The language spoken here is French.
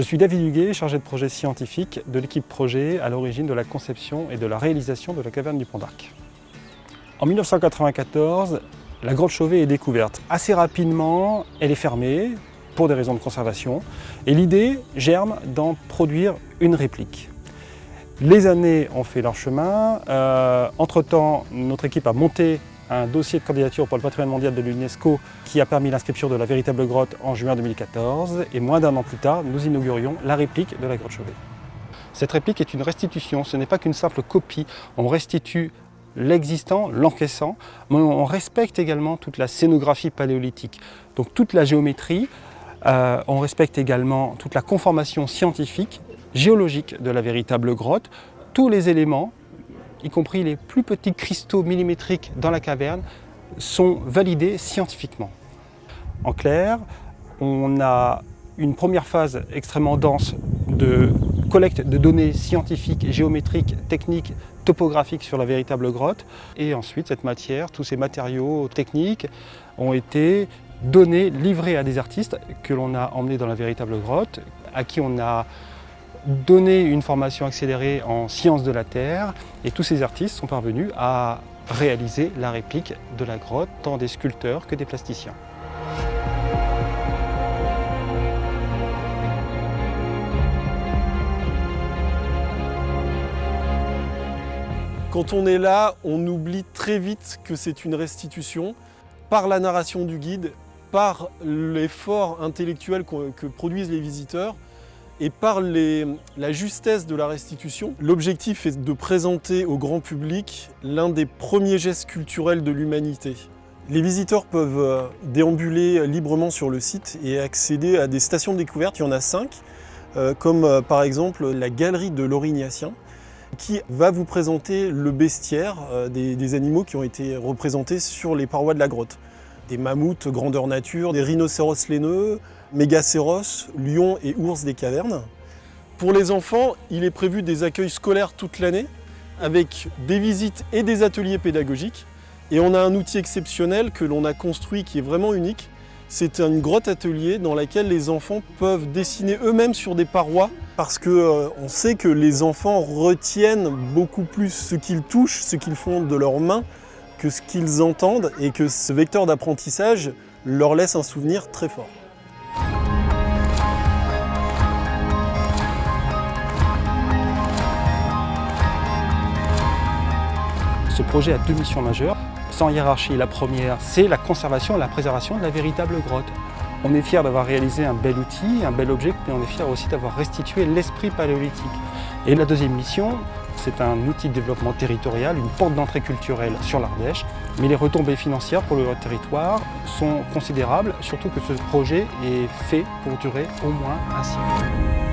suis David Huguet, chargé de projet scientifique de l'équipe projet à l'origine de la conception et de la réalisation de la caverne du Pont d'Arc. En 1994, la grotte Chauvet est découverte. Assez rapidement, elle est fermée pour des raisons de conservation et l'idée germe d'en produire une réplique. Les années ont fait leur chemin. Entre-temps, notre équipe a monté un dossier de candidature pour le patrimoine mondial de l'UNESCO qui a permis l'inscription de la véritable grotte en juin 2014 et moins d'un an plus tard, nous inaugurions la réplique de la grotte Chauvet. Cette réplique est une restitution, ce n'est pas qu'une simple copie, on restitue l'existant, l'encaissant, mais on respecte également toute la scénographie paléolithique, donc toute la géométrie, on respecte également toute la conformation scientifique, géologique de la véritable grotte, tous les éléments, y compris les plus petits cristaux millimétriques dans la caverne, sont validés scientifiquement. En clair, on a une première phase extrêmement dense de collecte de données scientifiques, géométriques, techniques, topographiques sur la véritable grotte. Et ensuite, cette matière, tous ces matériaux techniques ont été donnés, livrés à des artistes que l'on a emmenés dans la véritable grotte, à qui on a donné une formation accélérée en sciences de la Terre. Et tous ces artistes sont parvenus à réaliser la réplique de la grotte, tant des sculpteurs que des plasticiens. Quand on est là, on oublie très vite que c'est une restitution par la narration du guide, par l'effort intellectuel que produisent les visiteurs et par la justesse de la restitution. L'objectif est de présenter au grand public l'un des premiers gestes culturels de l'humanité. Les visiteurs peuvent déambuler librement sur le site et accéder à des stations de découverte. Il y en a 5, comme par exemple la galerie de l'Aurignacien, qui va vous présenter le bestiaire des animaux qui ont été représentés sur les parois de la grotte. Des mammouths grandeur nature, des rhinocéros laineux, mégacéros, lions et ours des cavernes. Pour les enfants, il est prévu des accueils scolaires toute l'année, avec des visites et des ateliers pédagogiques. Et on a un outil exceptionnel que l'on a construit qui est vraiment unique. C'est une grotte atelier dans laquelle les enfants peuvent dessiner eux-mêmes sur des parois parce qu'on sait que les enfants retiennent beaucoup plus ce qu'ils touchent, ce qu'ils font de leurs mains que ce qu'ils entendent et que ce vecteur d'apprentissage leur laisse un souvenir très fort. Ce projet a 2 missions majeures. Sans hiérarchie, la première, c'est la conservation et la préservation de la véritable grotte. On est fiers d'avoir réalisé un bel outil, un bel objet, mais on est fiers aussi d'avoir restitué l'esprit paléolithique. Et la deuxième mission, c'est un outil de développement territorial, une porte d'entrée culturelle sur l'Ardèche. Mais les retombées financières pour le territoire sont considérables, surtout que ce projet est fait pour durer au moins un siècle.